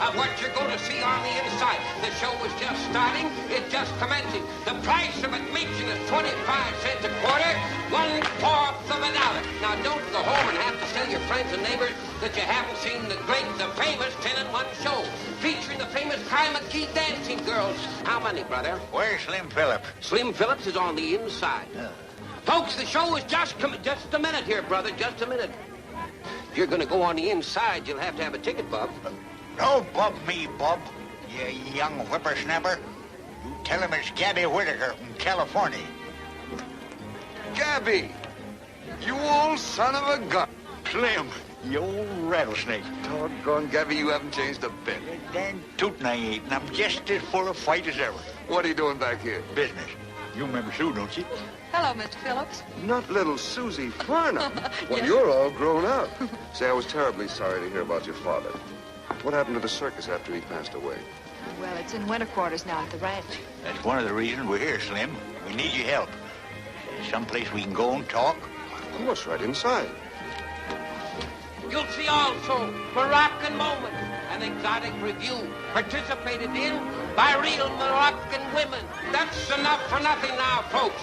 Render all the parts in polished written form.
of what you're going to see on the inside. The show was just starting. It's just commencing. The price of admission is 25 cents a quarter, 1/4 of a dollar. Now, don't go home and have to tell your friends and neighbors that you haven't seen the great, the famous 10-in-1 show, featuring the famous Kai McGee dancing girls. How many, brother? Where's Slim Phillips? Slim Phillips is on the inside. Folks, the show is just a minute here, brother, just a minute. If you're going to go on the inside, you'll have to have a ticket, Bub. Don't bub me, Bub, you young whippersnapper. You tell him it's Gabby Whitaker from California. Gabby, you old son of a gun. Slim, you old rattlesnake. Doggone, Gabby, you haven't changed a bit. You're damn tootin' I ain't, and I'm just as full of fight as ever. What are you doing back here? Business. You remember Sue, don't you? Hello, Mr. Phillips. Not little Susie Farnham. Well, Yes. you're all grown up. Say, I was terribly sorry to hear about your father. What happened to the circus after he passed away? Well, it's in winter quarters now at the ranch. That's one of the reasons we're here, Slim. We need your help. Someplace we can go and talk. Of course, right inside. You'll see also Moroccan moments, an exotic review participated in by real Moroccan women. That's enough for nothing now, folks.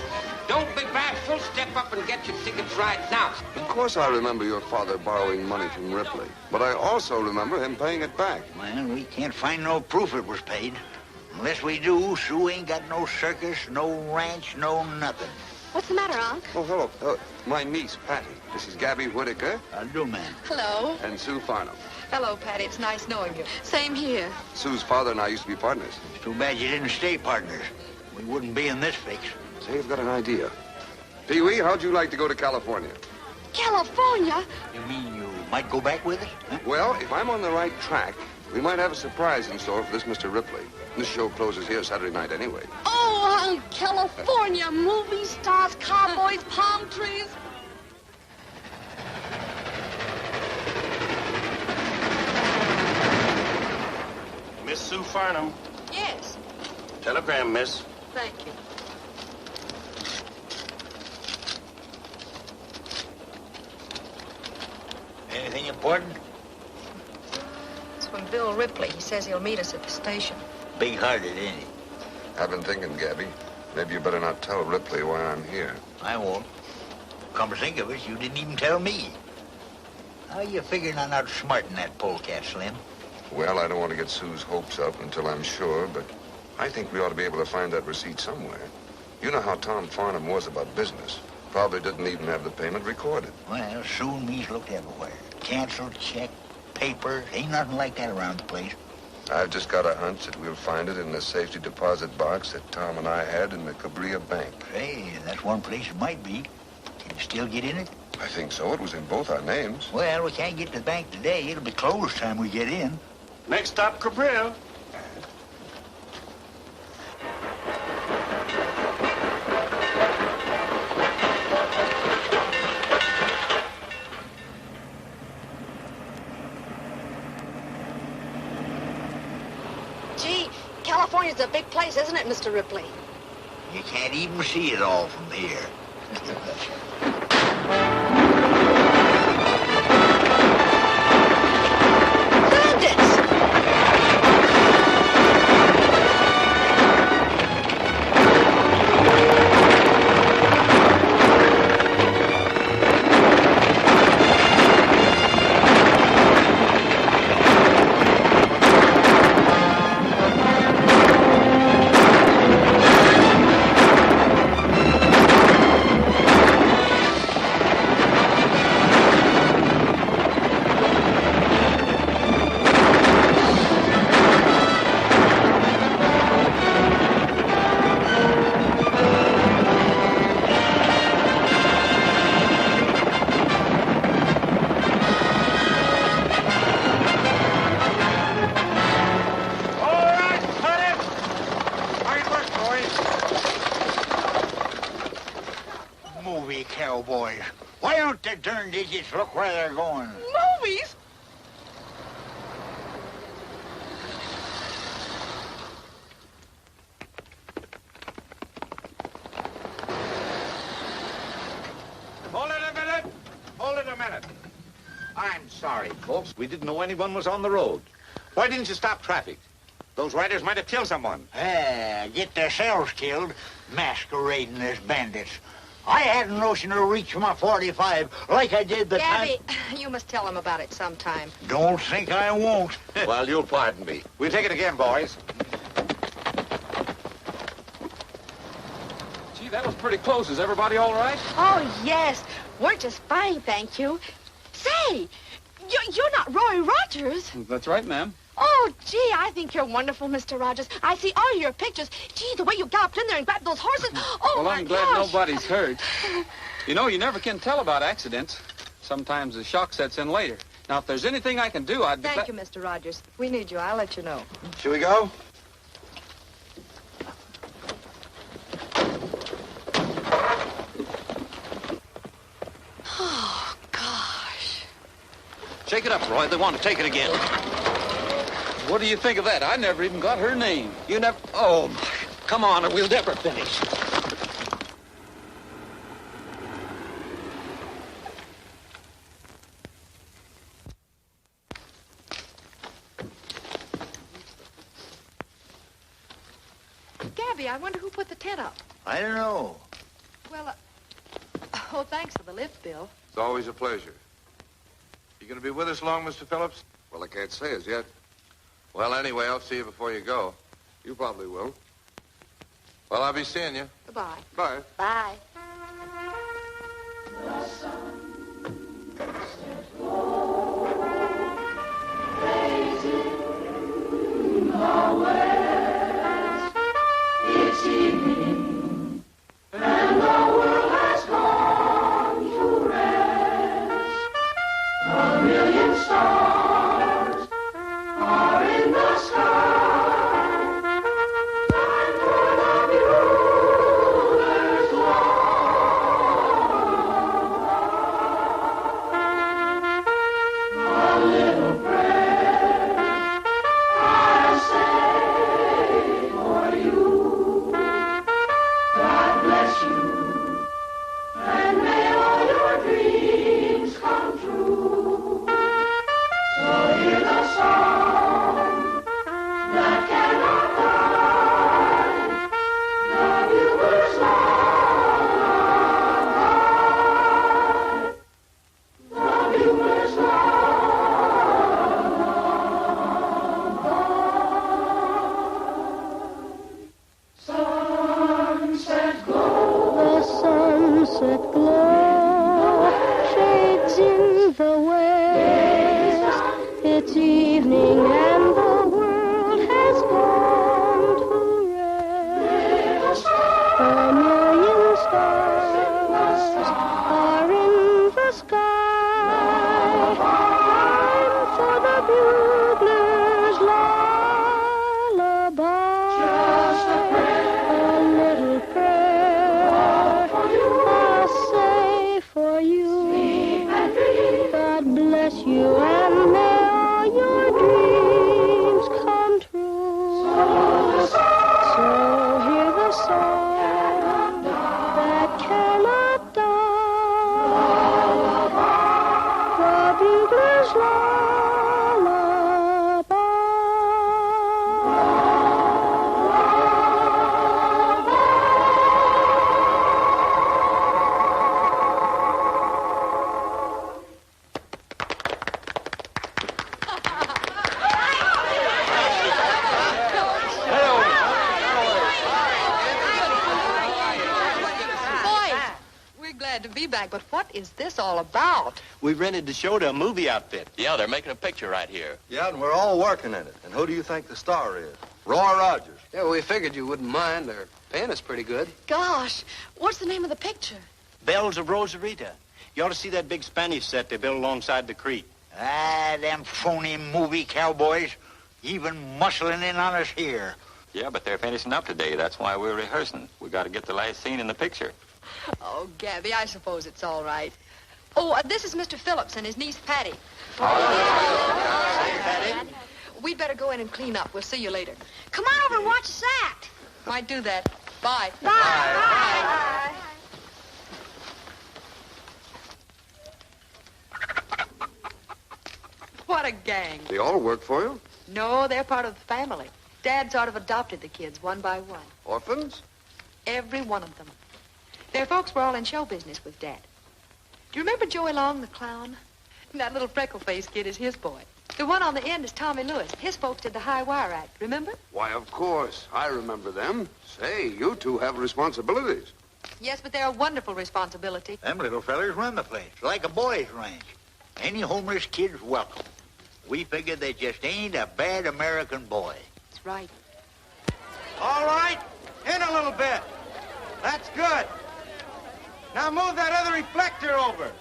Don't be bashful. Step up and get your tickets right now. Of course I remember your father borrowing money from Ripley, but I also remember him paying it back. Well, we can't find no proof it was paid. Unless we do, Sue ain't got no circus, no ranch, no nothing. What's the matter, Unc? Oh, hello. My niece, Patty. This is Gabby Whitaker I'll do, man. Hello. and Sue Farnham. Hello, Patty. It's nice knowing you. Same here. Sue's father and I used to be partners. It's too bad you didn't stay partners. We wouldn't be in this fix. Say, I've got an idea. Pee-wee, how'd you like to go to California? California? You mean you might go back with us? Huh? Well, if I'm on the right track, we might have a surprise in store for this Mr. Ripley. This show closes here Saturday night anyway. Oh, California. Movie stars, cowboys, palm trees. Miss Sue Farnham. Yes. Telegram, miss. Thank you. Anything important? It's from Bill Ripley. He says he'll meet us at the station. Big-hearted, ain't he? I've been thinking, Gabby, maybe you better not tell Ripley why I'm here. I won't. Come to think of it, you didn't even tell me. How you figuring on outsmarting that polecat, Slim? Well, I don't want to get Sue's hopes up until I'm sure, but I think we ought to be able to find that receipt somewhere. You know how Tom Farnham was about business. Probably didn't even have the payment recorded. Well, Sue and me's looked everywhere. Canceled check, paper, ain't nothing like that around the place. I've just got a hunch that we'll find it in the safety deposit box that Tom and I had in the Cabria Bank. Hey, that's one place it might be. Can you still get in it? I think so. It was in both our names. Well, we can't get to the bank today. It'll be closed time we get in. Next stop, Cabrillo. Gee, California's a big place, isn't it, Mr. Ripley? You can't even see it all from here. Bandits! Movie cowboys. Why don't the darn digits look where they're going? Movies? Hold it a minute. Hold it a minute. I'm sorry, folks. We didn't know anyone was on the road. Why didn't you stop traffic? Those riders might have killed someone. Get themselves killed, masquerading as bandits. I had a notion to reach my 45 like I did the Gabby, time... you must tell him about it sometime. Don't think I won't. Well, you'll pardon me. We'll take it again, boys. Gee, that was pretty close. Is everybody all right? Oh, yes. We're just fine, thank you. Say, you're not Roy Rogers. That's right, ma'am. Oh, gee, I think you're wonderful, Mr. Rogers. I see all your pictures. Gee, the way you galloped in there and grabbed those horses. Oh, Well, my I'm glad gosh. nobody's hurt. You know, you never can tell about accidents. Sometimes the shock sets in later. Now, if there's anything I can do, I'd be Thank you, Mr. Rogers. If we need you, I'll let you know. Shall we go? Oh, gosh. Shake it up, Roy. They want to take it again. What do you think of that? I never even got her name. You never... Oh, my. Come on, or we'll never finish. Gabby, I wonder who put the tent up. I don't know. Well, oh, thanks for the lift, Bill. It's always a pleasure. You going to be with us long, Mr. Phillips? Well, I can't say as yet. Well, anyway, I'll see you before you go. You probably will. Well, I'll be seeing you. Goodbye. Bye. Bye. But what is this all about? We rented the show to a movie outfit. Yeah, they're making a picture right here. Yeah, and we're all working in it. And who do you think the star is? Roy Rogers. Yeah, we figured you wouldn't mind. They're paying us pretty good. Gosh, what's the name of the picture? Bells of Rosarita. You ought to see that big Spanish set they built alongside the creek. Them phony movie cowboys, even muscling in on us here. Yeah, but they're finishing up today. That's why we're rehearsing. We got to get the last scene in the picture. Oh, Gabby, I suppose it's all right. Oh, this is Mr. Phillips and his niece, Patty. Patty? We'd better go in and clean up. We'll see you later. Come on over and watch us act. Might do that. Bye. Bye. Bye. What a gang. They all work for you? No, they're part of the family. Dad sort of adopted the kids one by one. Orphans? Every one of them. Their folks were all in show business with Dad. Do you remember Joey Long, the clown? That little freckle-faced kid is his boy. The one on the end is Tommy Lewis. His folks did the High Wire Act, remember? Why, of course. I remember them. Say, you two have responsibilities. Yes, but they're a wonderful responsibility. Them little fellers run the place, like a boys' ranch. Any homeless kid's welcome. We figure they just ain't a bad American boy. That's right. All right, in a little bit. That's good. Now move that other reflector over.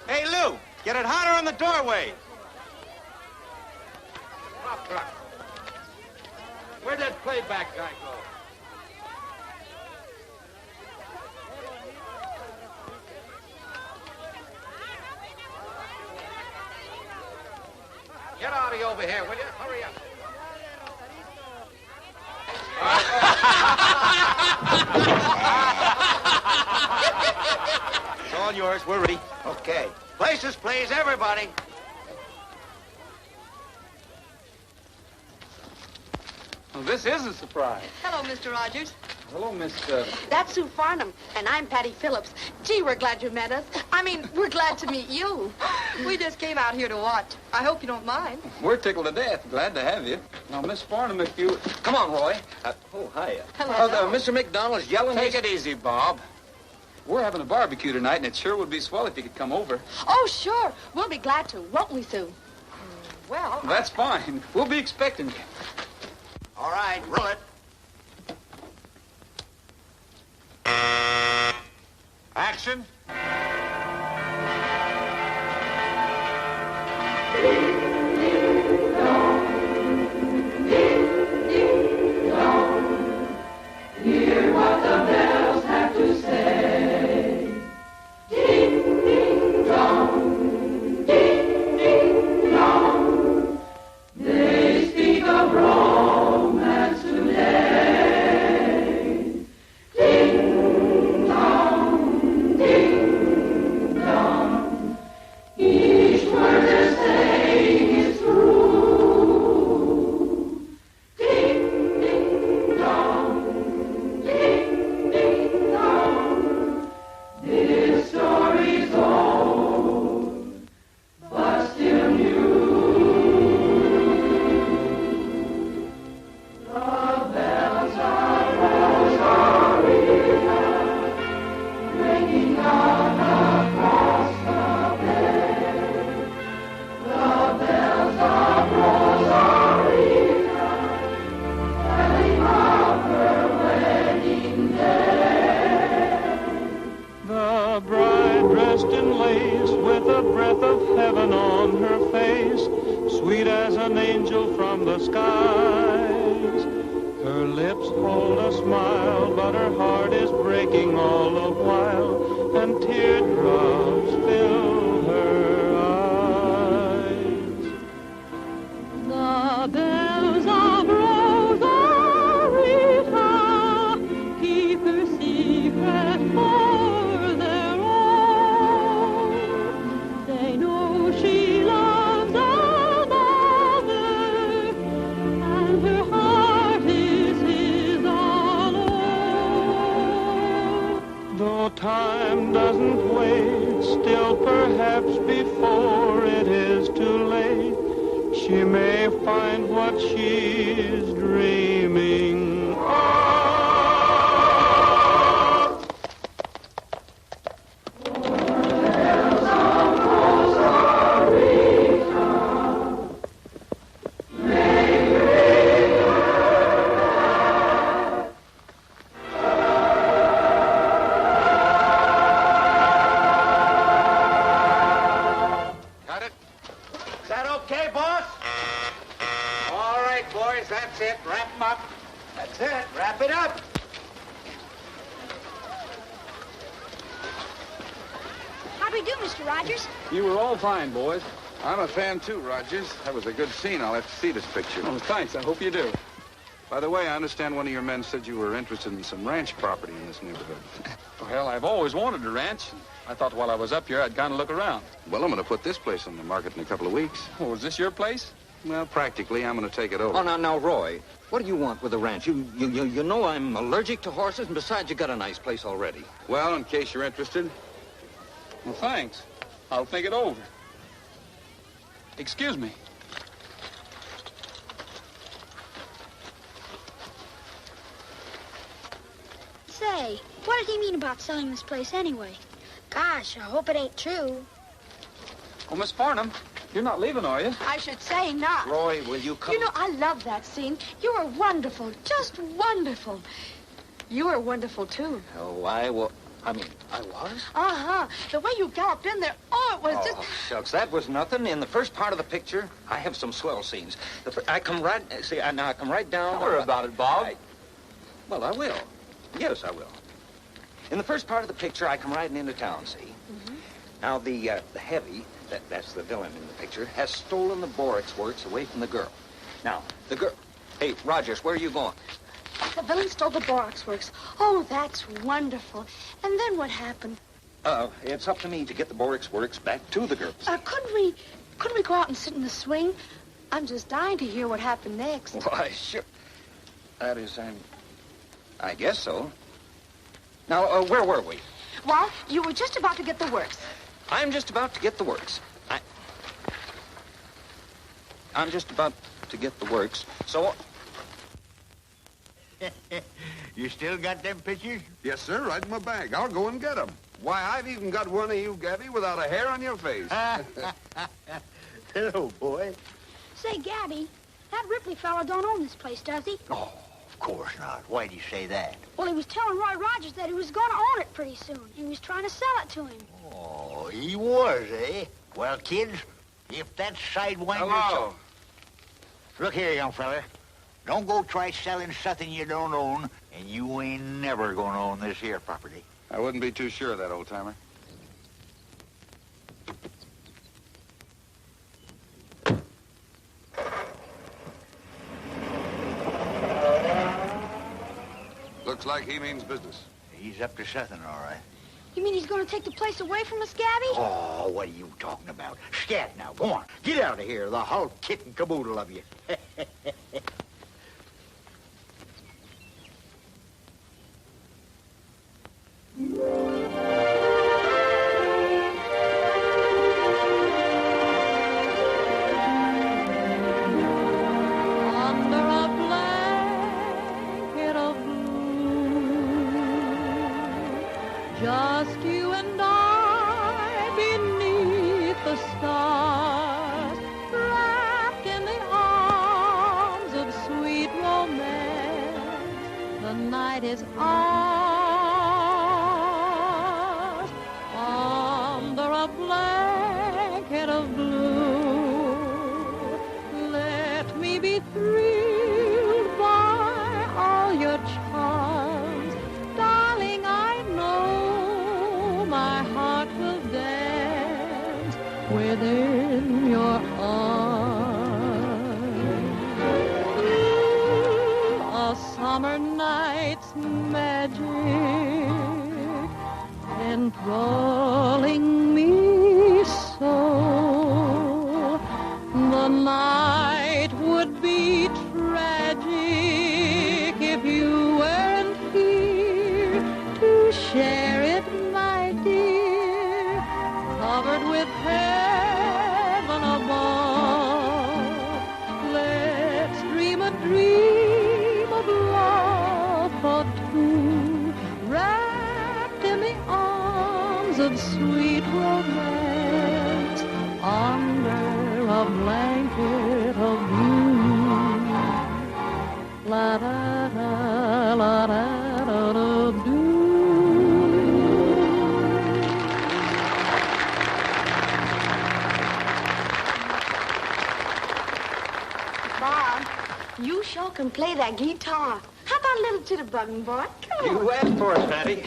Hey, Lou, get it hotter on the doorway. Where'd that playback guy go? Get Artie over here, will you? Hurry up. It's all yours. We're ready. Okay. Places, please, everybody. Well, this is a surprise. Hello, Mr. Rogers. Hello, Miss... That's Sue Farnham, and I'm Patty Phillips. Gee, we're glad you met us. I mean, we're glad to meet you. We just came out here to watch. I hope you don't mind. We're tickled to death. Glad to have you. Now, Miss Farnham, if you... Come on, Roy. Hiya. Hello. Mr. McDonald's yelling. Take it easy, Bob. We're having a barbecue tonight, and it sure would be swell if you could come over. Oh, sure. We'll be glad to, won't we, Sue? Well, That's fine. We'll be expecting you. All right, roll it. Action. Hear what the bells have to say. Ding, ding, dong. Ding, ding, dong. They speak of romance today. Ding, dong. Ding, dong. Each word they're saying is true. Ding, ding, dong. Ding, ding, dong. This story's old, but still new. The bells of Rosarita ringing out across the bay. The bells of Rosarita telling of her wedding day. The bride dressed in lace with a breath of heaven on her face, sweet as an angel from the skies. Her lips hold a smile, but her heart is breaking all the while, and teardrops fill her eyes. The bells of Rosarita keep her secret for their own. They know she loves another, and her heart is his alone. Though time doesn't wait, still perhaps before it is too late, she may find what she's dreaming of. Got it? Is that okay, boss? All right, boys, that's it. Wrap 'em up. That's it. Wrap it up. How'd we do, Mr. Rogers? You were all fine, boys. I'm a fan too, Rogers. That was a good scene. I'll have to see this picture. Oh, thanks. I hope you do. By the way, I understand one of your men said you were interested in some ranch property in this neighborhood. Well, I've always wanted a ranch. I thought while I was up here, I'd kind of look around. Well, I'm going to put this place on the market in a couple of weeks. Oh, is this your place? Well, practically, I'm going to take it over. Oh, now, Roy, what do you want with the ranch? You know I'm allergic to horses, and besides, you got a nice place already. Well, in case you're interested. Well, thanks. I'll think it over. Excuse me. Say, what did he mean about selling this place anyway? Gosh, I hope it ain't true. Oh, Miss Farnham, you're not leaving, are you? I should say not. Roy, will you come? You know, I love that scene. You were wonderful, just wonderful. You were wonderful, too. Oh, I was? Uh-huh. The way you galloped in there, oh, it was just... Oh, shucks, that was nothing. In the first part of the picture, I have some swell scenes. I come right down... Don't worry about it, Bob. Well, I will. Yes, I will. In the first part of the picture, I come riding into town, see? Mm-hmm. Now, the heavy, that's the villain in the picture, has stolen the Borax Works away from the girl. Now, the girl... Hey, Rogers, where are you going? The villain stole the Borax Works. Oh, that's wonderful. And then what happened? It's up to me to get the Borax Works back to the girl. Couldn't we go out and sit in the swing? I'm just dying to hear what happened next. Why, sure. That is, I guess so. Now, where were we? Well, you were just about to get the works. I'm just about to get the works. I'm just about to get the works, so... You still got them pictures? Yes, sir, right in my bag. I'll go and get them. Why, I've even got one of you, Gabby, without a hair on your face. Hello, boy. Say, Gabby, that Ripley fella don't own this place, does he? Oh, of course not. Why'd you say that? Well, he was telling Roy Rogers that he was going to own it pretty soon. He was trying to sell it to him. Oh, he was, eh? Well, kids, if that sidewinder... Hello. Look here, young fella. Don't go try selling something you don't own, and you ain't never gonna own this here property. I wouldn't be too sure of that, old-timer. Looks like he means business. He's up to something, all right. You mean he's going to take the place away from us, Gabby? Oh, what are you talking about? Scat now, go on. Get out of here, the whole kit and caboodle of you. Under a blanket of blue, just you and I beneath the stars, wrapped in the arms of sweet romance. The night is ours, under a blanket of blue. Let me be thrilled by all your charms. Darling, I know my heart will dance within your arms. A summer night's magic enthralling me so. The night would be tragic if you weren't here to share it, my dear. Covered with heaven above, let's dream a dream of love for two, wrapped in the arms of sweet romance, under a blanket of blue. La da da, la da da da do. Bob, you sure can play that guitar. How about a little jitterbugging, boy? Come on. You asked for it, Patty.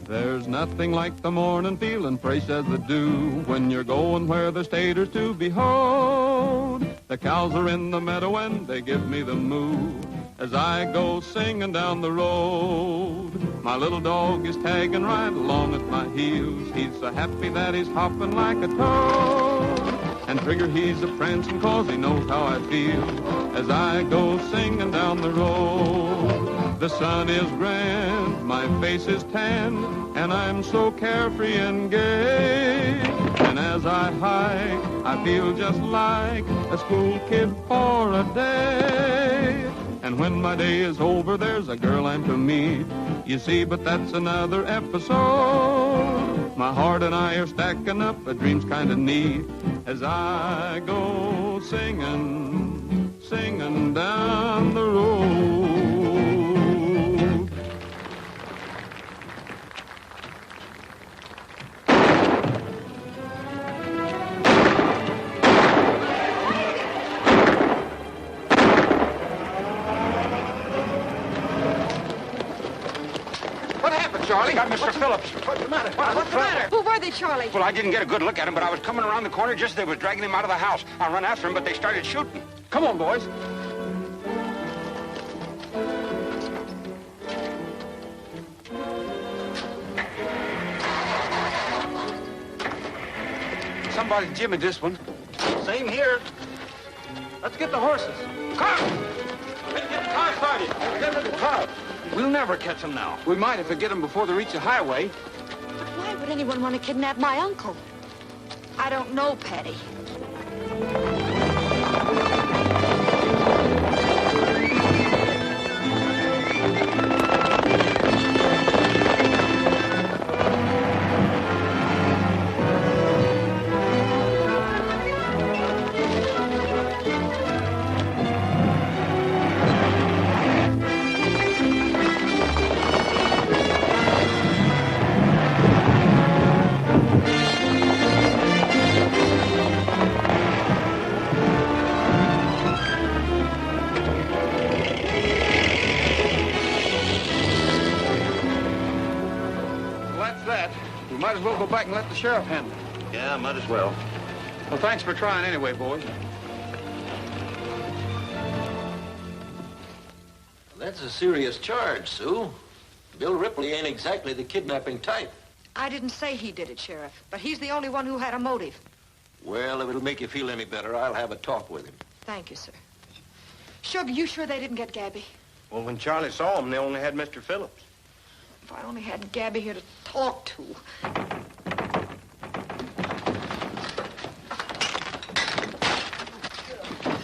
There's nothing like the morning feeling fresh as the dew when you're going where the staters to behold. The cows are in the meadow and they give me the moo. as I go singing down the road. My little dog is tagging right along at my heels. He's so happy that he's hopping like a toad. And Trigger, he's a-prancing 'cause he knows how I feel as I go singing down the road. The sun is grand, my face is tan, and I'm so carefree and gay. And as I hike, I feel just like a school kid for a day. And when my day is over, there's a girl I'm to meet. You see, but that's another episode. My heart and I are stacking up, a dream's kind of neat as I go singing, singing down the road. Charlie, got Mr. Phillips. What's the matter? What's the matter? Who were they, Charlie? Well, I didn't get a good look at him, but I was coming around the corner just as they was dragging him out of the house. I run after him, but they started shooting. Come on, boys. Somebody's jimmied this one. Same here. Let's get the horses. Come! Let's get the car started. Get in the car. We'll never catch them now. We might if we get them before they reach the highway. But why would anyone want to kidnap my uncle? I don't know, Patty. Might as well go back and let the sheriff handle it. Yeah, might as well. Well, thanks for trying anyway, boys. That's a serious charge, Sue. Bill Ripley ain't exactly the kidnapping type. I didn't say he did it, Sheriff, but he's the only one who had a motive. Well, if it'll make you feel any better, I'll have a talk with him. Thank you, sir. Sugar, you sure they didn't get Gabby? Well, when Charlie saw him, they only had Mr. Phillips. If I only had Gabby here to talk to.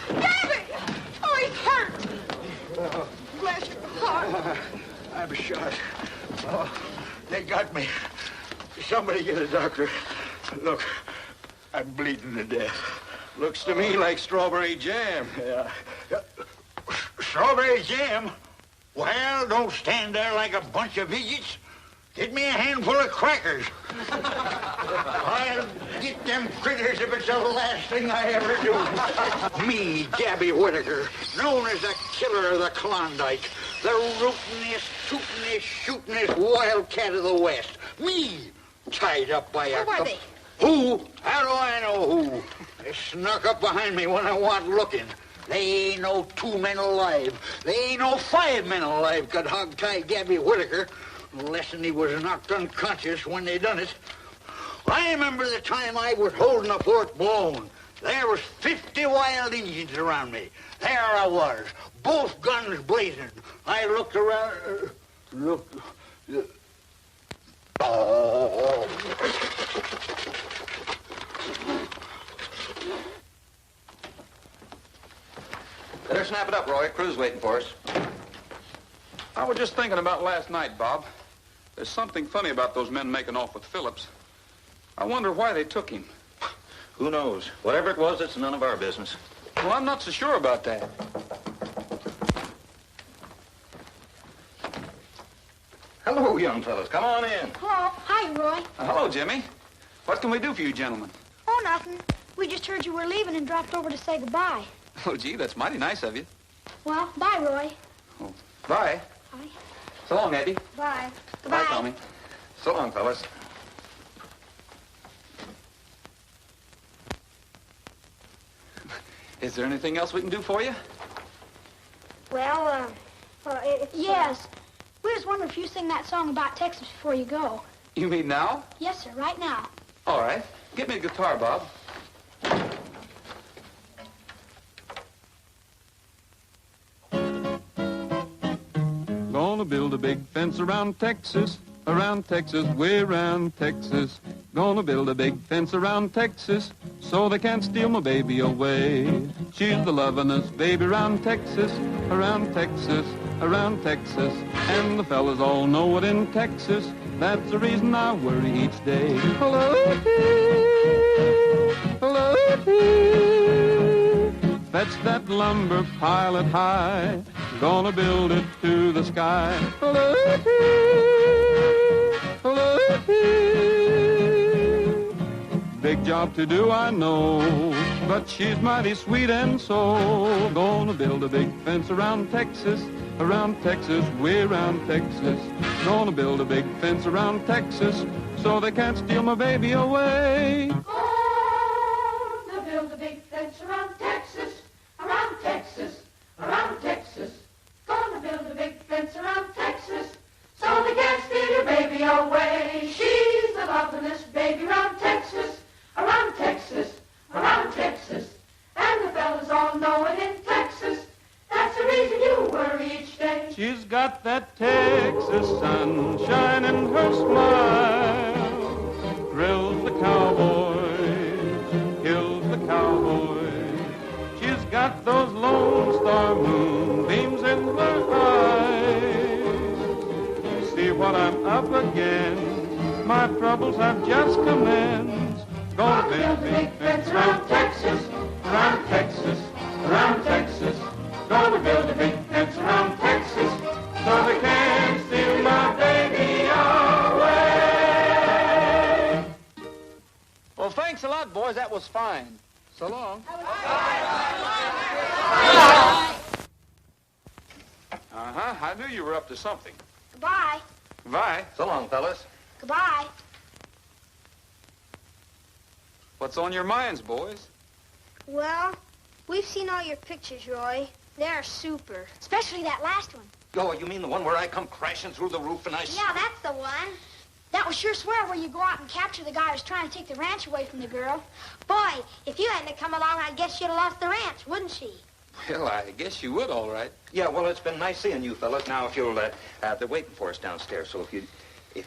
Gabby! Oh, he's hurt! Bless your heart. I'm shot. Oh, they got me. Somebody get a doctor. Look, I'm bleeding to death. Looks to me like strawberry jam. Yeah. Strawberry jam? Well, don't stand there like a bunch of idiots. Get me a handful of crackers. I'll get them critters if it's the last thing I ever do. Me, Gabby Whittaker, known as the killer of the Klondike, the rootinest, tootinest, shootinest wildcat of the West. Me, tied up by a... Who were they? Who? How do I know who? They snuck up behind me when I wasn't looking. They ain't no 2 men alive. They ain't no 5 men alive could hog-tie Gabby Whittaker, unless he was knocked unconscious when they done it. I remember the time I was holding the fort blown. There was 50 wild Indians around me. There I was, both guns blazing. I looked around, Oh. Better snap it up, Roy. Crew's waiting for us. I was just thinking about last night, Bob. There's something funny about those men making off with Phillips. I wonder why they took him. Who knows? Whatever it was, it's none of our business. Well, I'm not so sure about that. Hello, young fellas. Come on in. Hello. Hi, Roy. Hello, Jimmy. What can we do for you gentlemen? Oh, nothing. We just heard you were leaving and dropped over to say goodbye. Oh, gee, that's mighty nice of you. Well, bye, Roy. Oh, bye. Bye. So long, Eddie. Bye. Goodbye, Tommy. So long, fellas. Is there anything else we can do for you? Well, Yes. We just wonder if you sing that song about Texas before you go. You mean now? Yes, sir, right now. All right. Get me a guitar, Bob. Gonna build a big fence around Texas, way around Texas. Gonna build a big fence around Texas, so they can't steal my baby away. She's the lovin'est baby around Texas, around Texas, around Texas. And the fellas all know it in Texas. That's the reason I worry each day. Hello, hello, fetch that lumber, pile it high. Gonna build it to the sky. Hello, hello, big job to do, I know, but she's mighty sweet and so. Gonna build a big fence around Texas, way around Texas. Gonna build a big fence around Texas, so they can't steal my baby away. Gonna build a big fence around Texas, around Texas, around Texas. Gonna build a big fence around Texas, so they can't steal your baby away. She's the lovin'est baby around Texas, around Texas, around Texas. And the fellas all know it in Texas. That's the reason you worry each day. She's got that Texas sunshine in her smile. Thrills the cowboys, kills the cowboys. She's got those Lone Star moonbeams in her eyes. See what I'm up against, my troubles have just commenced. Gonna build a big fence around Texas, around Texas, around Texas. Gonna build a big fence around Texas, so they can't steal my baby away. Well, thanks a lot, boys. That was fine. So long. Uh-huh. I knew you were up to something. Goodbye. Goodbye. So long, fellas. Goodbye. What's on your minds, boys? Well, we've seen all your pictures, Roy. They're super. Especially that last one. Oh, you mean the one where I come crashing through the roof and I... Yeah, that's the one. That was sure swell where you go out and capture the guy who's trying to take the ranch away from the girl. Boy, if you hadn't come along, I guess you'd have lost the ranch, wouldn't she? Well, I guess you would, all right. Yeah, well, it's been nice seeing you fellas. Now, if you'll... they're waiting for us downstairs, so if you...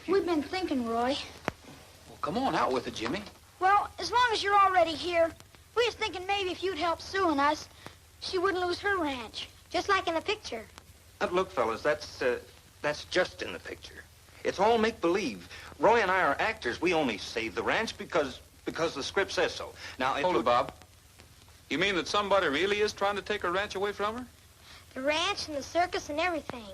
We've been thinking, Roy. Well, come on out with it, Jimmy. Well, as long as you're already here, we was thinking maybe if you'd help Sue and us, she wouldn't lose her ranch. Just like in the picture. Look, fellas, that's just in the picture. It's all make-believe. Roy and I are actors. We only save the ranch because the script says so. Now, if Hold it, Bob. You mean that somebody really is trying to take her ranch away from her? The ranch and the circus and everything.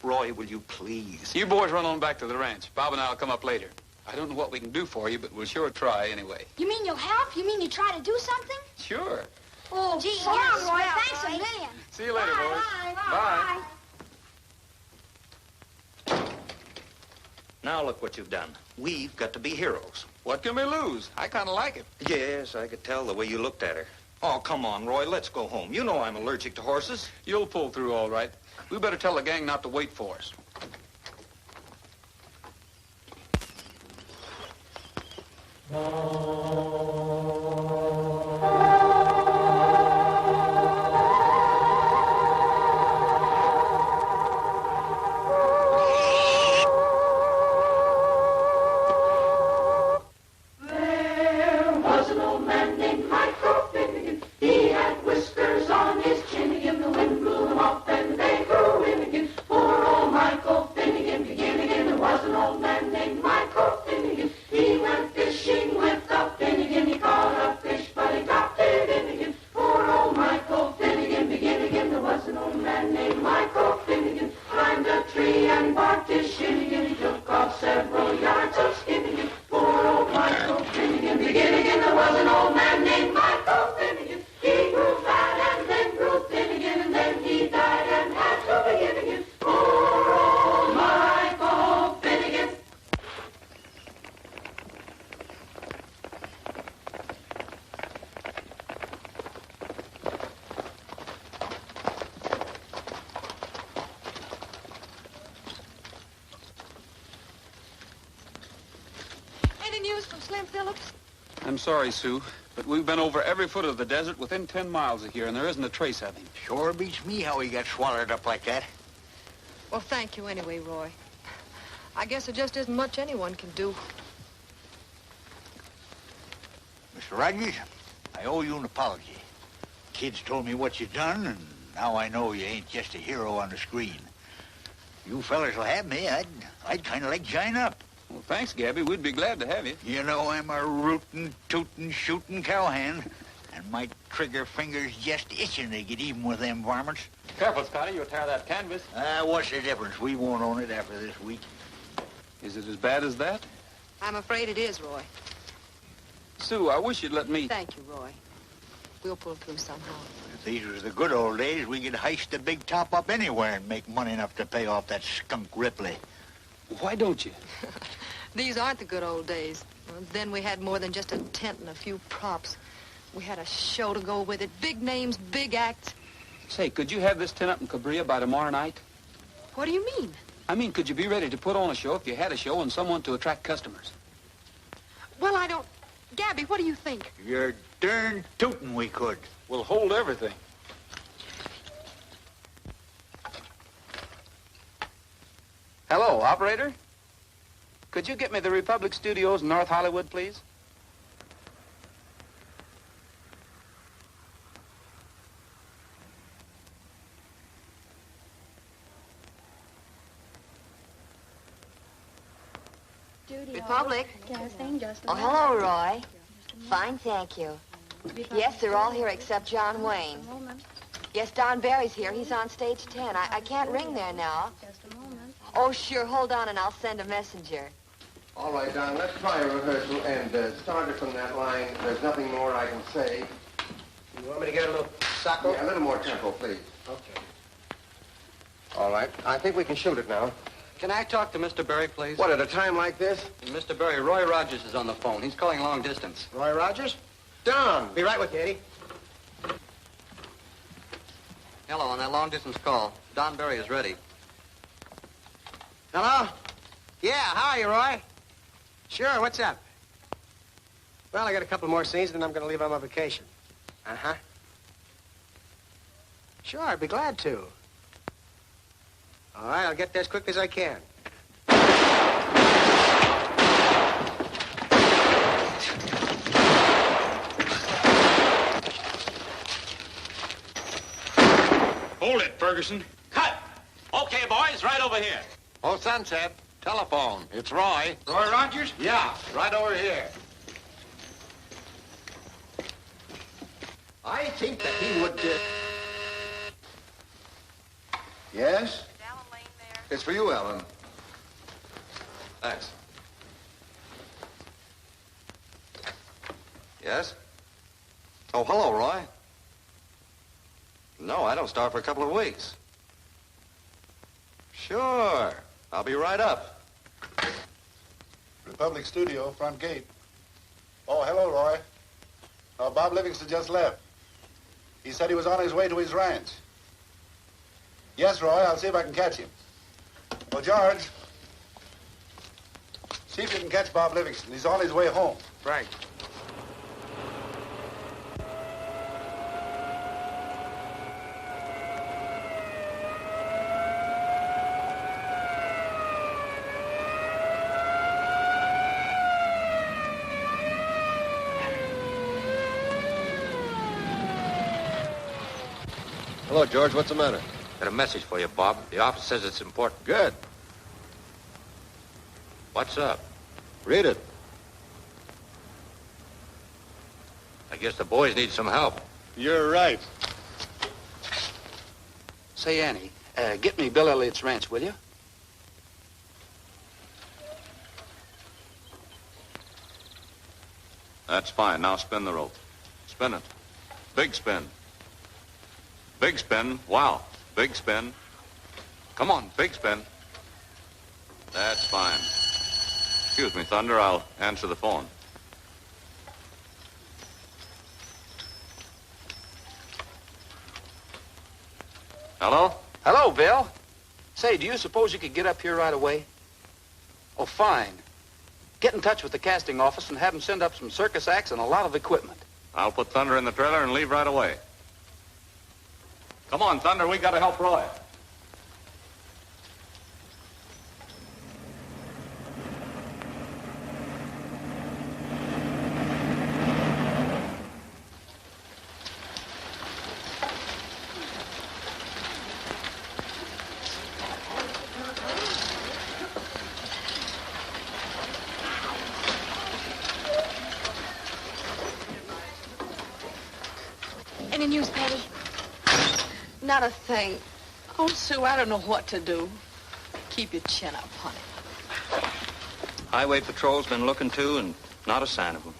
Roy, will you please? You boys run on back to the ranch. Bob and I will come up later. I don't know what we can do for you, but we'll sure try anyway. You mean you'll help? You mean you try to do something? Sure. Oh, gee, so long, Roy. Thanks a million. See you later, boys. Bye. Now look what you've done. We've got to be heroes. What can we lose? I kind of like it. Yes, I could tell the way you looked at her. Oh, come on, Roy. Let's go home. You know I'm allergic to horses. You'll pull through all right. We better tell the gang not to wait for us. He went fishing with the Finnegan. them Phillips? I'm sorry, Sue, but we've been over every foot of the desert within 10 miles of here, and there isn't a trace of him. Sure beats me how he got swallowed up like that. Well, thank you anyway, Roy. I guess there just isn't much anyone can do. Mr. Rogers, I owe you an apology. Kids told me what you done, and now I know you ain't just a hero on the screen. You fellas will have me. I'd kind of like to join up. Well, thanks, Gabby. We'd be glad to have you. You know I'm a rootin', tootin', shootin' cowhand, and my trigger finger's just itching to get even with them varmints. Careful, Scotty. You'll tear that canvas. What's the difference? We won't own it after this week. Is it as bad as that? I'm afraid it is, Roy. Sue, I wish you'd let me... Thank you, Roy. We'll pull through somehow. If these was the good old days, we could heist the big top up anywhere and make money enough to pay off that skunk Ripley. Why don't you? These aren't the good old days. Well, then we had more than just a tent and a few props. We had a show to go with it. Big names, big acts. Say, could you have this tent up in Cabria by tomorrow night? What do you mean? I mean, could you be ready to put on a show if you had a show and someone to attract customers? Well, I don't... Gabby, what do you think? You're darn tootin' we could. We'll hold everything. Hello, operator. Could you get me the Republic Studios in North Hollywood, please? Republic. Oh, hello, Roy. Fine, thank you. Yes, they're all here except John Wayne. Yes, Don Barry's here. He's on stage 10. I can't ring there now. Oh, sure. Hold on, and I'll send a messenger. All right, Don, let's try a rehearsal and start it from that line. There's nothing more I can say. You want me to get a little sacco? Yeah, a little more tempo, please. Okay. All right, I think we can shoot it now. Can I talk to Mr. Berry, please? What, at a time like this? Mr. Berry, Roy Rogers is on the phone. He's calling long distance. Roy Rogers? Don! Be right with you, Eddie. Hello, on that long distance call. Don Berry is ready. Hello? Yeah, how are you, Roy? Sure, what's up? Well, I got a couple more scenes, then I'm going to leave on my vacation. Uh-huh. Sure, I'd be glad to. All right, I'll get there as quickly as I can. Hold it, Ferguson. Cut! Okay, boys, right over here. Oh, Sunset. Telephone. It's Roy. Roy Rogers? Yeah, right over here. I think that he would, Yes? It's for you, Ellen. Thanks. Yes? Oh, hello, Roy. No, I don't start for a couple of weeks. Sure. I'll be right up. Republic Studio, front gate. Oh, hello, Roy. Bob Livingston just left. He said he was on his way to his ranch. Yes, Roy, I'll see if I can catch him. Well, George, see if you can catch Bob Livingston. He's on his way home. Right. Hello, George. What's the matter? Got a message for you, Bob. The office says it's important. Good. What's up? Read it. I guess the boys need some help. You're right. Say, Annie, get me Bill Elliott's ranch, will you? That's fine. Now spin the rope. Spin it. Big spin. Big spin. Wow. Big spin. Come on, big spin. That's fine. Excuse me, Thunder. I'll answer the phone. Hello? Hello, Bill. Say, do you suppose you could get up here right away? Oh, fine. Get in touch with the casting office and have them send up some circus acts and a lot of equipment. I'll put Thunder in the trailer and leave right away. Come on, Thunder, we gotta help Roy. Any news, Patty? Not a thing. Oh, Sue, I don't know what to do. Keep your chin up, honey. Highway Patrol's been looking too, and not a sign of him.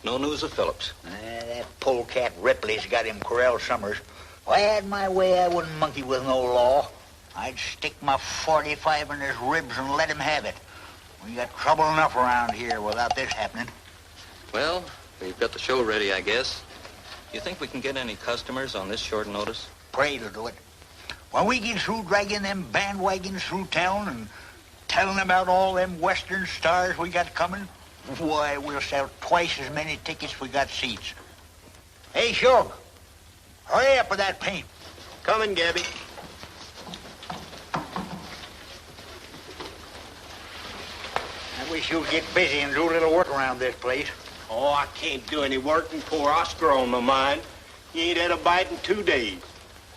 No news of Phillips. That polecat Ripley's got him corralled Summers. If I had my way, I wouldn't monkey with no law. I'd stick my 45 in his ribs and let him have it. We got trouble enough around here without this happening. Well, we've got the show ready, I guess. You think we can get any customers on this short notice? Pray to do it. When we get through dragging them bandwagons through town and telling about all them Western stars we got coming, why, we'll sell twice as many tickets we got seats. Hey, Shug, hurry up with that paint. Coming, Gabby. I wish you'd get busy and do a little work around this place. Oh, I can't do any work and pour Oscar on my mind. You ain't had a bite in 2 days.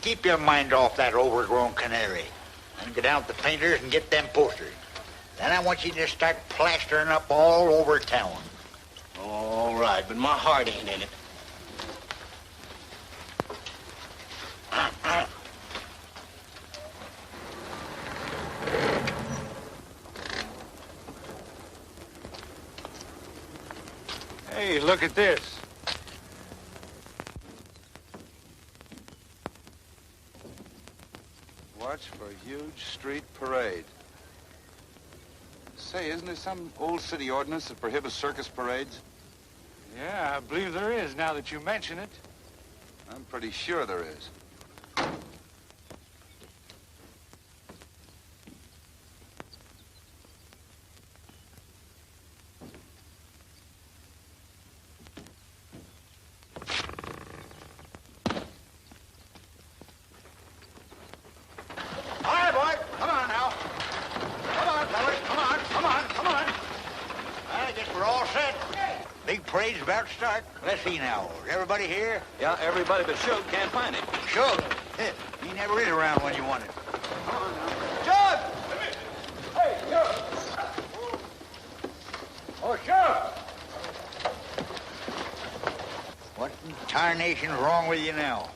Keep your mind off that overgrown canary. And get out the painters and get them posters. Then I want you to start plastering up all over town. All right, but my heart ain't in it. Hey, look at this. Watch for huge street parade. Say, isn't there some old city ordinance that prohibits circus parades? Yeah, I believe there is now that you mention it. I'm pretty sure there is. All right, boy. Come on now. Come on, fellas. Come on. I guess we're all set. Big parade's about to start. Let's see now. Is everybody here? Yeah, everybody but Shug can't find him. Shug? He never is around when you want him. Shug! Hey, Shug! Oh, Shug! What in tarnation's wrong with you now?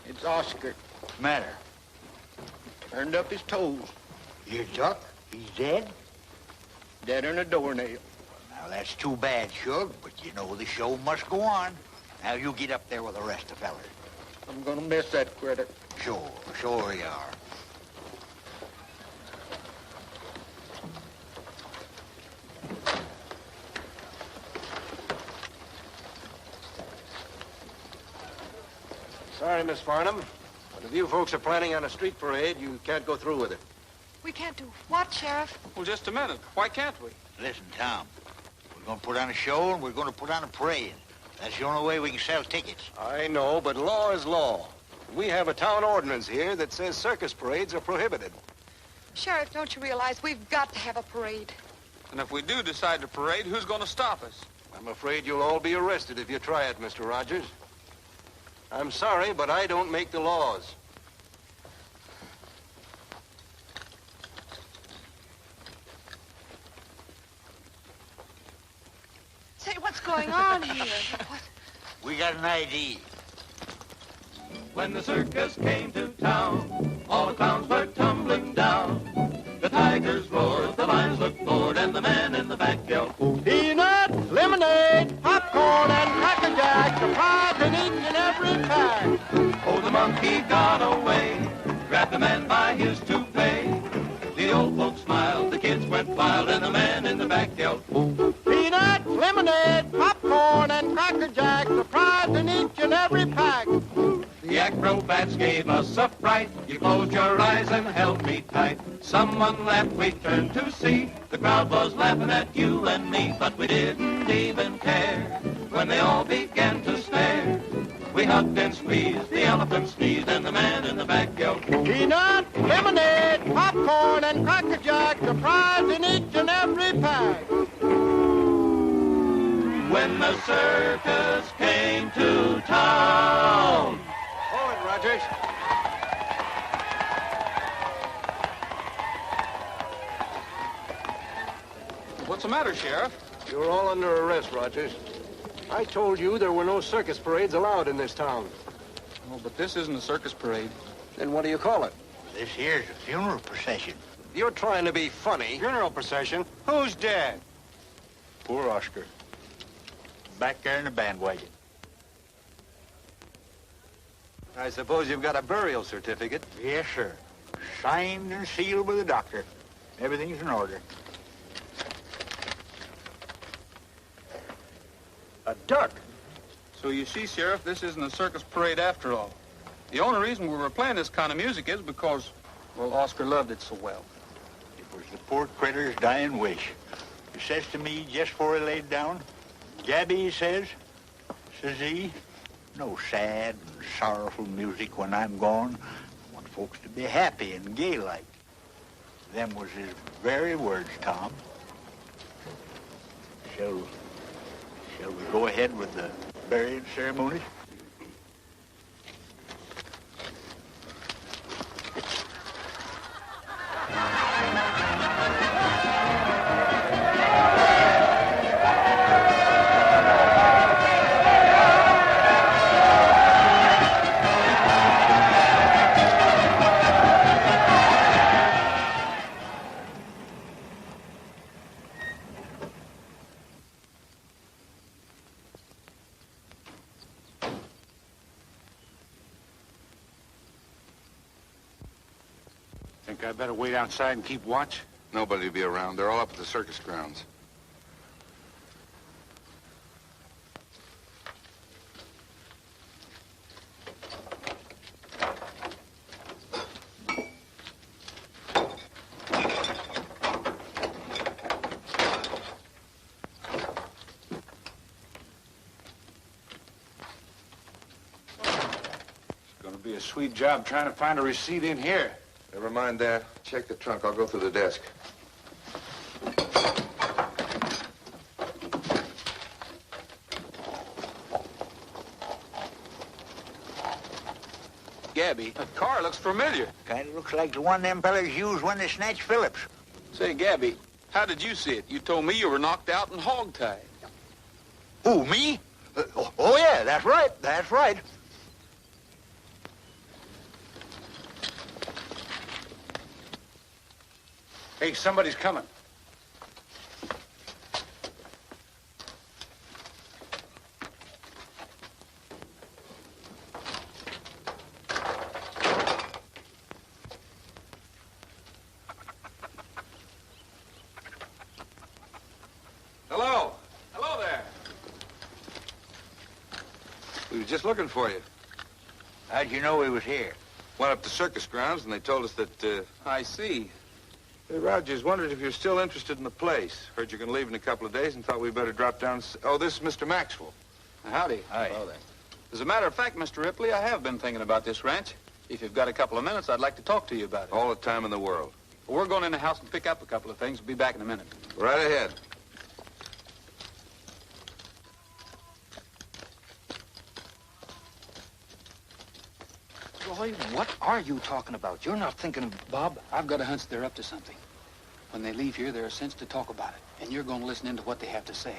It's Oscar. What's the matter? Turned up his toes. Your duck? He's dead? Deader than a doornail. Now, that's too bad, Shug, but you know the show must go on. Now, you get up there with the rest of the fellas. I'm gonna miss that critter. Sure you are. Sorry, Miss Farnham, but if you folks are planning on a street parade, you can't go through with it. We can't do what, Sheriff? Well, just a minute. Why can't we? Listen, Tom, we're going to put on a show and we're going to put on a parade. That's the only way we can sell tickets. I know, but law is law. We have a town ordinance here that says circus parades are prohibited. Sheriff, don't you realize we've got to have a parade? And if we do decide to parade, who's going to stop us? I'm afraid you'll all be arrested if you try it, Mr. Rogers. I'm sorry, but I don't make the laws. Say, what's going on here? What? We got an ID. When the circus came to town, all the clowns were tumbling down. The tigers roared, the lions looked bored, and the man in the back yelled, Peanut, lemonade, popcorn, and Cracker Jack, surprise in each and every pack. oh, the monkey got away, grabbed the man by his toupee. The old folks smiled, the kids went wild, and the man in the back yelled, Peanut, lemonade, popcorn, and Cracker Jack, surprise in each and every pack. The act acrobats gave us a fright. You closed your eyes and held me tight. Someone laughed, we turned to see. The crowd was laughing at you and me, but we didn't even care when they all began to stare. We hugged and squeezed, the elephant sneezed, and the man in the back yelled, Peanut, lemonade, popcorn, and Cracker Jack, the prize in each and every pack. when the circus came to town. Hold it, Rogers. What's the matter, Sheriff? You're all under arrest, Rogers. I told you there were no circus parades allowed in this town. Oh, but this isn't a circus parade. Then what do you call it? This here's a funeral procession. You're trying to be funny. Funeral procession? Who's dead? Poor Oscar. Back there in the bandwagon. I suppose you've got a burial certificate. Yes, sir. Signed and sealed by the doctor. Everything's in order. A duck. So you see, Sheriff, this isn't a circus parade after all. The only reason we were playing this kind of music is because, well, Oscar loved it so well. It was the poor critter's dying wish. He says to me just before he laid down, Gabby, he says he, no sad and sorrowful music when I'm gone. I want folks to be happy and gay-like. Them was his very words, Tom. Shall we go ahead with the burying ceremonies? Think I better wait outside and keep watch? Nobody will be around. They're all up at the circus grounds. It's gonna be a sweet job trying to find a receipt in here. Never mind that. Check the trunk. I'll go through the desk. Gabby, that car looks familiar. Kind of looks like the one them fellers used when they snatched Phillips. Say, Gabby, how did you see it? You told me you were knocked out and hogtied. Who, me? Oh, yeah, that's right. That's right. Hey, somebody's coming. Hello. Hello there. We were just looking for you. How'd you know he was here? Went up to circus grounds and they told us that, I see. Hey, Rogers, wondered if you're still interested in the place. Heard you're going to leave in a couple of days and thought we'd better drop down. Oh, this is Mr. Maxwell. Howdy. Hi. Hello there. As a matter of fact, Mr. Ripley, I have been thinking about this ranch. If you've got a couple of minutes, I'd like to talk to you about it. All the time in the world. Well, we're going in the house and pick up a couple of things. We'll be back in a minute. Right ahead. Roy, what are you talking about? You're not thinking of... Bob, I've got a hunch they're up to something. When they leave here, there's a sense to talk about it, and you're going to listen in to what they have to say.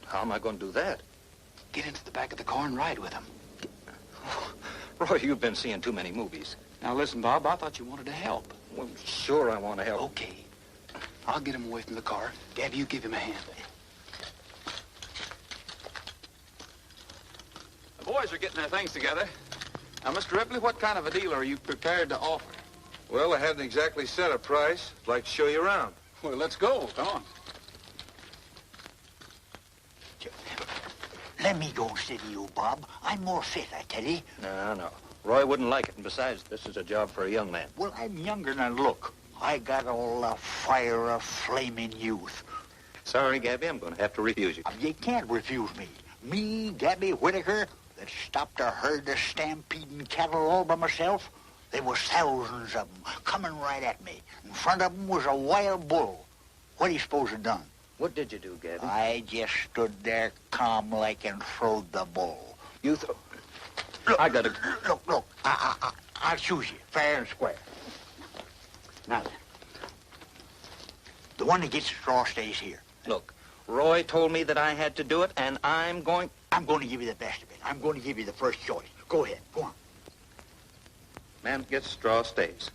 How am I going to do that? Get into the back of the car and ride with them. Roy, you've been seeing too many movies. Now, listen, Bob, I thought you wanted to help. Well, sure I want to help. Okay. I'll get him away from the car. Gabby, you give him a hand. The boys are getting their things together. Now, Mr. Ripley, what kind of a deal are you prepared to offer? Well, I hadn't exactly set a price. I'd like to show you around. Well, let's go. Come on. Let me go instead of you, Bob. I'm more fit, I tell you. No. Roy wouldn't like it, and besides, this is a job for a young man. Well, I'm younger than look. I got all the fire of flaming youth. Sorry, Gabby, I'm going to have to refuse you. You can't refuse me. Me, Gabby Whitaker, that stopped a herd of stampeding cattle all by myself. There was thousands of them coming right at me. In front of them was a wild bull. What do you suppose I done? What did you do, Gabby? I just stood there calm like and throwed the bull. You Look, I got to... Look. I'll choose you, fair and square. Now then, the one that gets the straw stays here. Look, Roy told me that I had to do it, and I'm going to give you the best of it. I'm going to give you the first choice. Go ahead, go on. Man gets straw stays.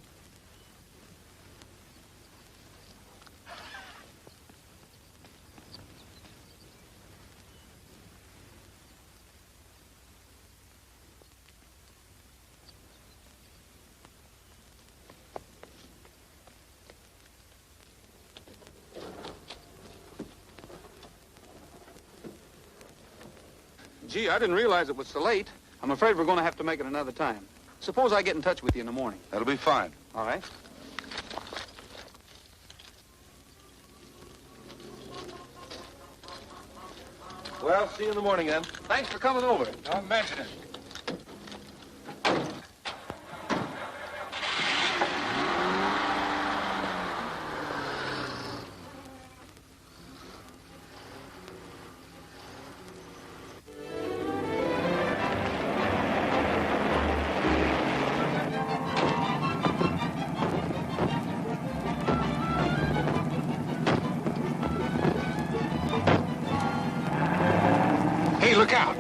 Gee, I didn't realize it was so late. I'm afraid we're going to have to make it another time. Suppose I get in touch with you in the morning. That'll be fine. All right. Well, see you in the morning, then. Thanks for coming over. Don't mention it. Hey, look out!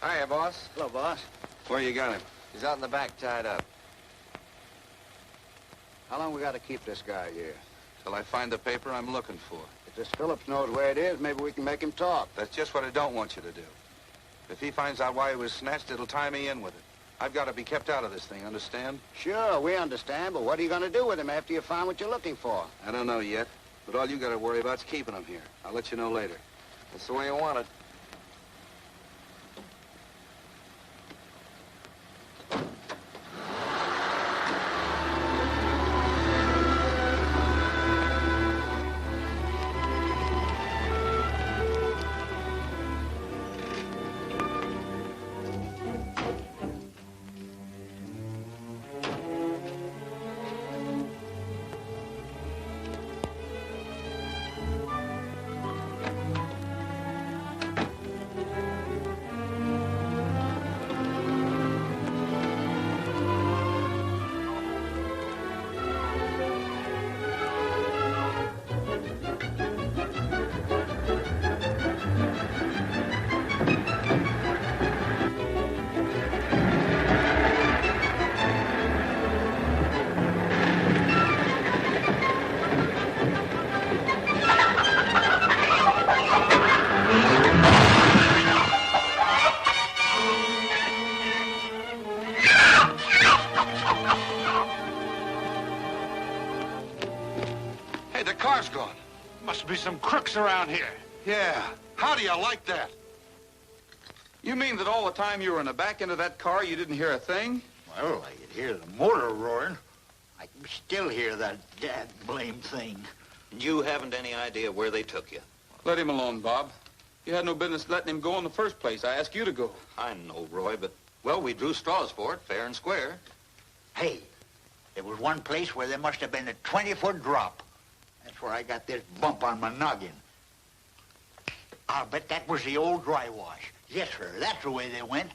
Hiya, boss. Hello, boss. Where you got him? He's out in the back, tied up. How long we got to keep this guy here? Till I find the paper I'm looking for. If this Phillips knows where it is, maybe we can make him talk. That's just what I don't want you to do. If he finds out why he was snatched, it'll tie me in with it. I've got to be kept out of this thing, understand? Sure, we understand, but what are you going to do with him after you find what you're looking for? I don't know yet, but all you got to worry about is keeping him here. I'll let you know later. That's the way you want it. Hey, the car's gone. Must be some crooks around here. Yeah. How do you like that? You mean that all the time you were in the back end of that car, you didn't hear a thing? Well, I could hear the motor roaring. I can still hear that dad blame thing. You haven't any idea where they took you. Let him alone, Bob. You had no business letting him go in the first place. I asked you to go. I know, Roy, but, well, we drew straws for it, fair and square. Hey, there was one place where there must have been a 20-foot drop. That's where I got this bump on my noggin. I'll bet that was the old dry wash. Yes, sir, that's the way they went.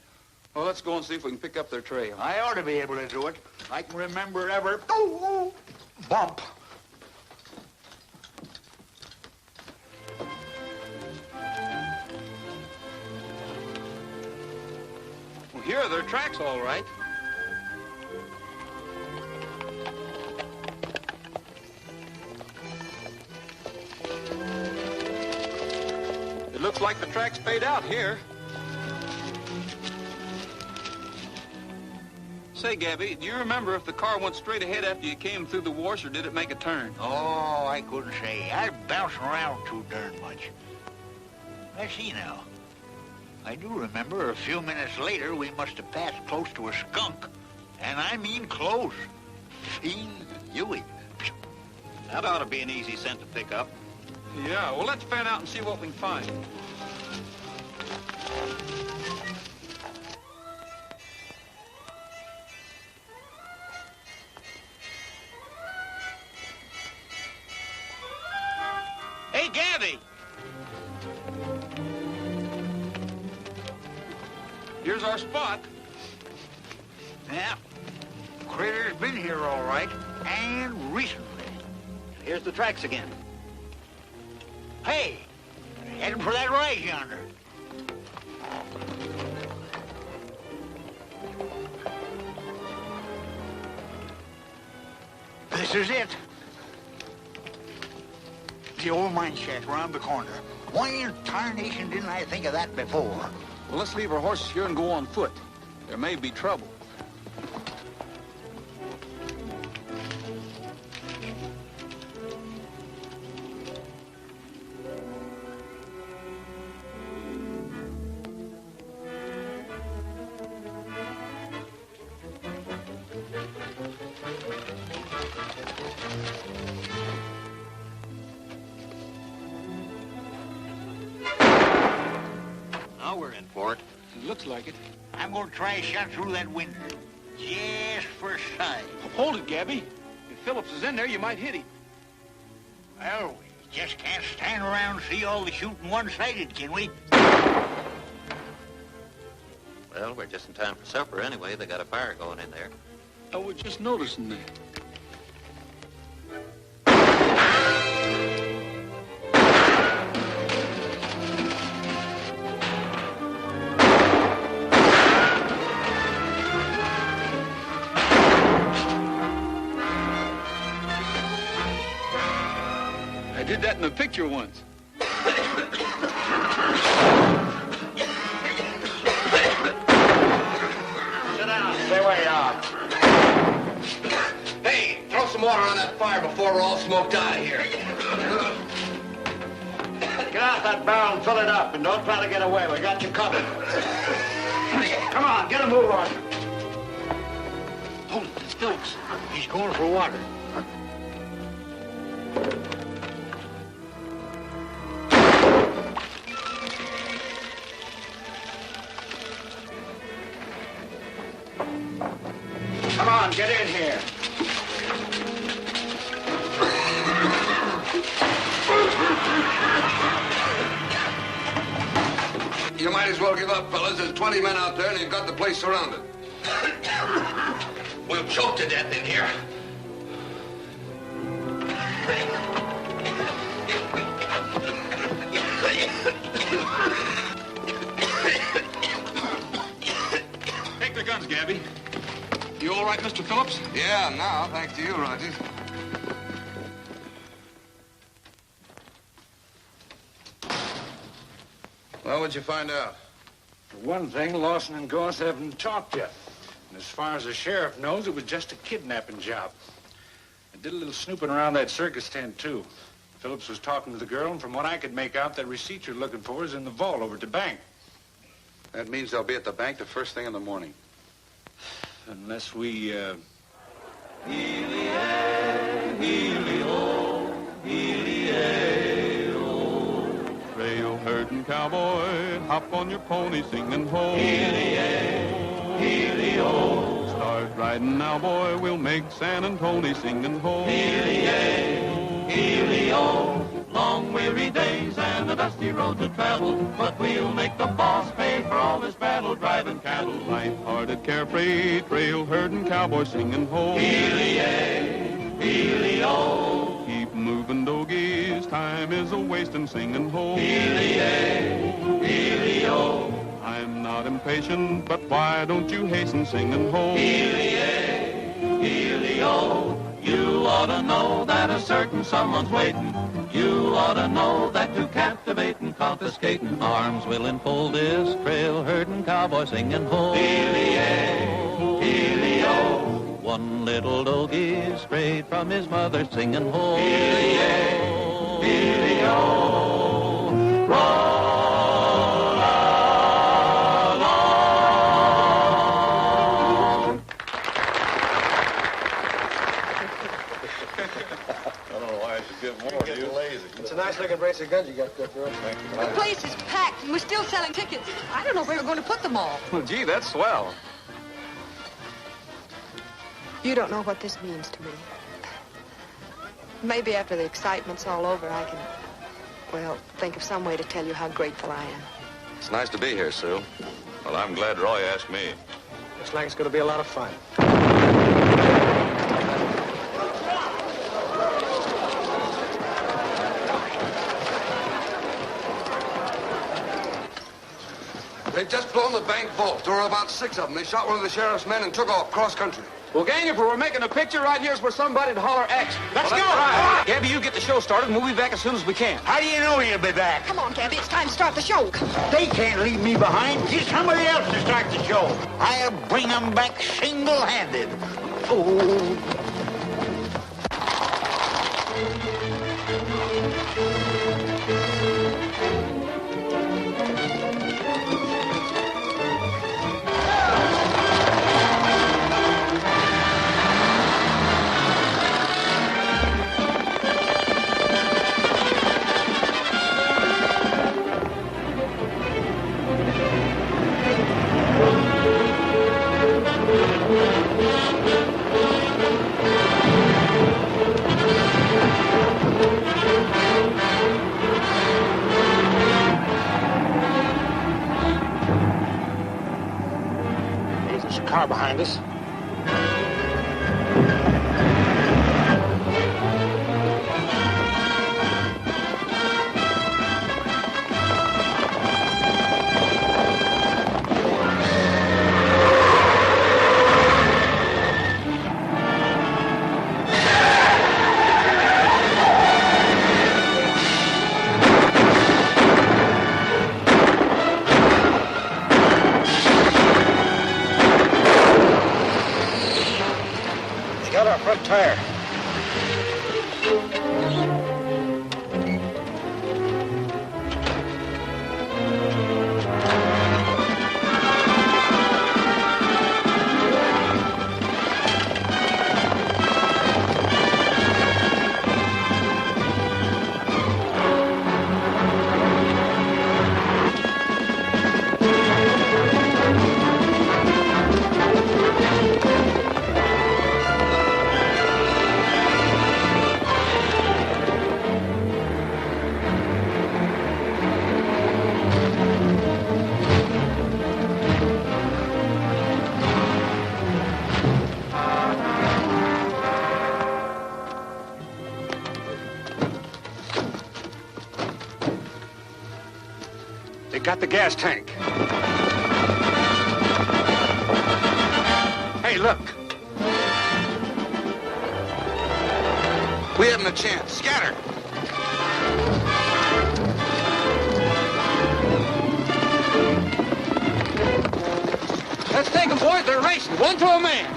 Well, let's go and see if we can pick up their trail. I ought to be able to do it. I can remember every bump. Here, there are tracks, all right. It looks like the tracks paid out here. Say, Gabby, do you remember if the car went straight ahead after you came through the wash, or did it make a turn? Oh, I couldn't say. I was bouncing around too darn much. Let's see now. I do remember a few minutes later we must have passed close to a skunk. And I mean close. Huey. That ought to be an easy scent to pick up. Yeah, well, let's fan out and see what we can find. Hey, Gabby! Here's our spot. Yeah. Critter's been here all right, and recently. Here's the tracks again. Hey, heading for that rise yonder. This is it. The old mine shaft around the corner. Why in tarnation didn't I think of that before? Well, let's leave our horses here and go on foot. There may be trouble. Now we're in for it. It looks like it. I'm going to try a shot through that window. Just for size. Hold it, Gabby. If Phillips is in there, you might hit him. Well, we just can't stand around and see all the shooting one-sided, can we? Well, we're just in time for supper anyway. They got a fire going in there. I was just noticing that. I did that in a picture once. Sit down. Stay where you are. Hey, throw some water on that fire before we're all smoked out of here. Get out that barrel and fill it up, and don't try to get away. We got you covered. Come on, get a move on. Oh, it's Phillips. He's going for water. Come on, get in here. You might as well give up, fellas. There's 20 men out there, and you've got the place surrounded. We'll choke to death in here. Take the guns, Gabby. You all right, Mr. Phillips? Yeah, now, thanks to you, Rogers. Well, what'd you find out? For one thing, Lawson and Goss haven't talked yet. And as far as the sheriff knows, it was just a kidnapping job. I did a little snooping around that circus tent, too. Phillips was talking to the girl, and from what I could make out, that receipt you're looking for is in the vault over at the bank. That means they'll be at the bank the first thing in the morning. Unless we, Trail herding cowboy, hop on your pony singing ho. Start riding now, boy, we'll make San Antonio singing ho. Long weary days and a dusty road to travel, but we'll make the boss pay for all this battle driving cattle. Light-hearted, carefree, trail herding cowboy singing ho. Keep moving, doggies, time is a wasting singing ho. I'm not impatient, but why don't you hasten singing ho? Healy-o, you ought to know that a certain someone's waiting. You ought to know that to captivate and confiscating arms will enfold this trail herding cowboy singing ho. Healy-o, one little doggy strayed from his mother singing ho. Healy-o, roll along. I don't know why I should give more to you. Lazy. It's a nice looking brace of guns you got there, girl. Thank you. The place is packed, and we're still selling tickets. I don't know where we're going to put them all. Well, gee, that's swell. You don't know what this means to me. Maybe after the excitement's all over, I can, well, think of some way to tell you how grateful I am. It's nice to be here, Sue. Well, I'm glad Roy asked me. Looks like it's going to be a lot of fun. They've just blown the bank vault. There were about 6 of them. They shot one of the sheriff's men and took off cross country. Well, gang, if we were making a picture, right here's where somebody'd holler action. Let's go! Right. Gabby, you get the show started, and we'll be back as soon as we can. How do you know you'll be back? Come on, Gabby, it's time to start the show. They can't leave me behind. Get somebody else to start the show. I'll bring them back single-handed. Oh. There's a car behind us. Got our front tire. They got the gas tank. Hey, look. We haven't a chance. Scatter. Let's take them, boys. They're racing, one to a man.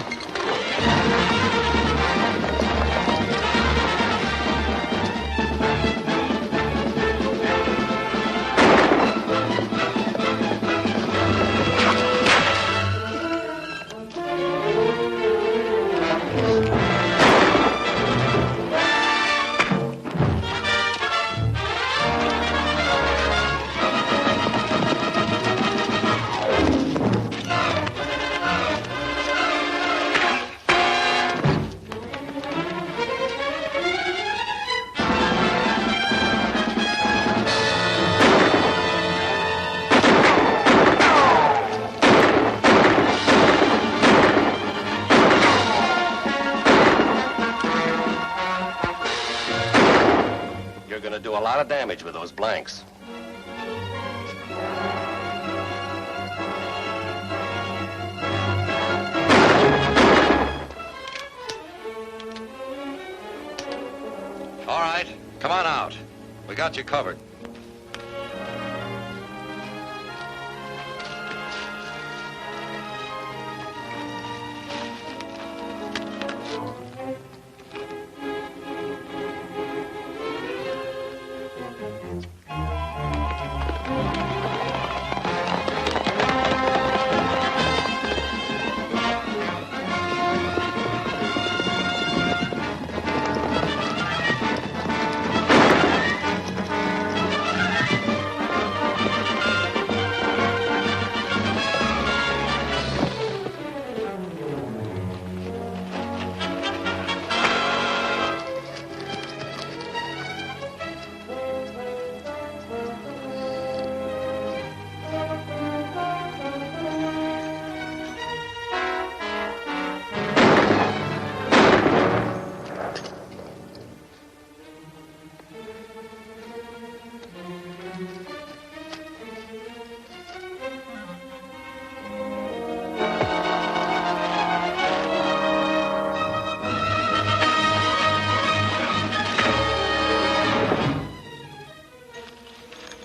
Do a lot of damage with those blanks. All right, come on out. We got you covered.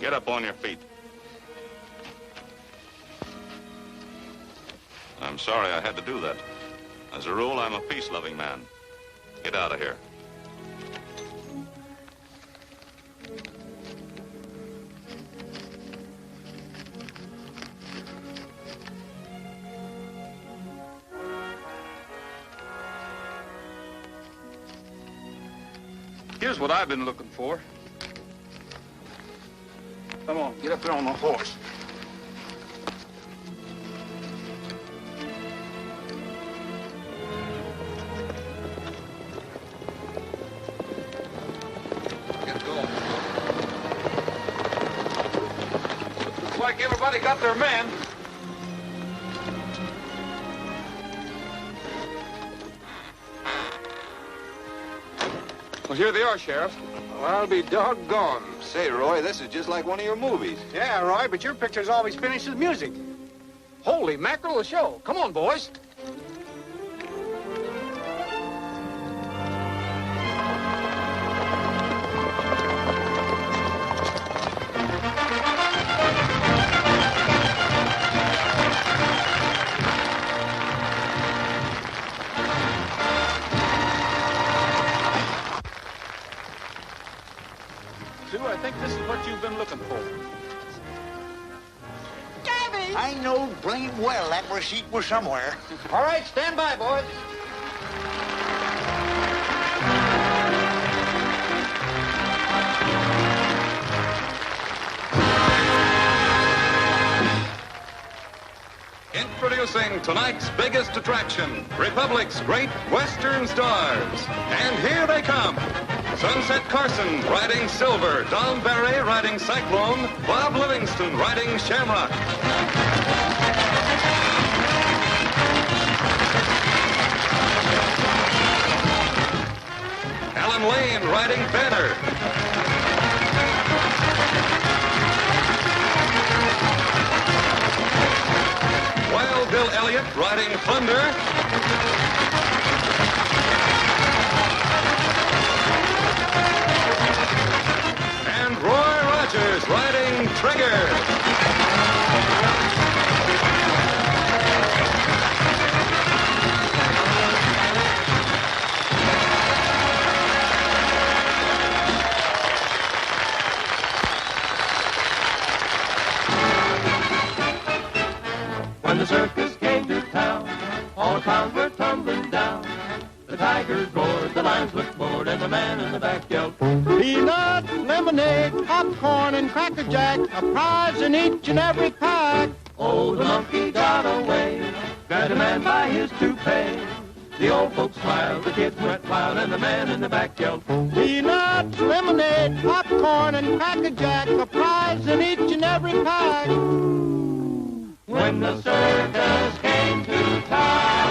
Get up on your feet. I'm sorry I had to do that. As a rule, I'm a peace-loving man. Get out of here. Here's what I've been looking for. Come on, get up there on the horse. Get going. Looks like everybody got their man. Well, here they are, Sheriff. Well, I'll be doggone. Say, Roy, this is just like one of your movies. Yeah, Roy, but your pictures always finish with music. Holy mackerel, a show. Come on, boys. Sue, I think this is what you've been looking for. Gabby! I know blame well that receipt was somewhere. All right, stand by, boys. Introducing tonight's biggest attraction, Republic's great Western stars. And here they come. Sunset Carson riding Silver, Don Barry riding Cyclone, Bob Livingston riding Shamrock. Alan Lane riding Banner. Wild Bill Elliott riding Thunder. And Roy Rogers riding Trigger. When the circus came to town, all the clowns were tumbling down. The tigers roared, the lions looked bored, and the man in the back yelled, peanut, lemonade, popcorn, and Cracker Jack, a prize in each and every pack. Oh, the monkey got away, grabbed a man by his toupee. The old folks smiled, the kids went wild, and the man in the back yelled, peanuts, lemonade, popcorn, and Cracker Jack, a prize in each and every pack. When the circus came to town.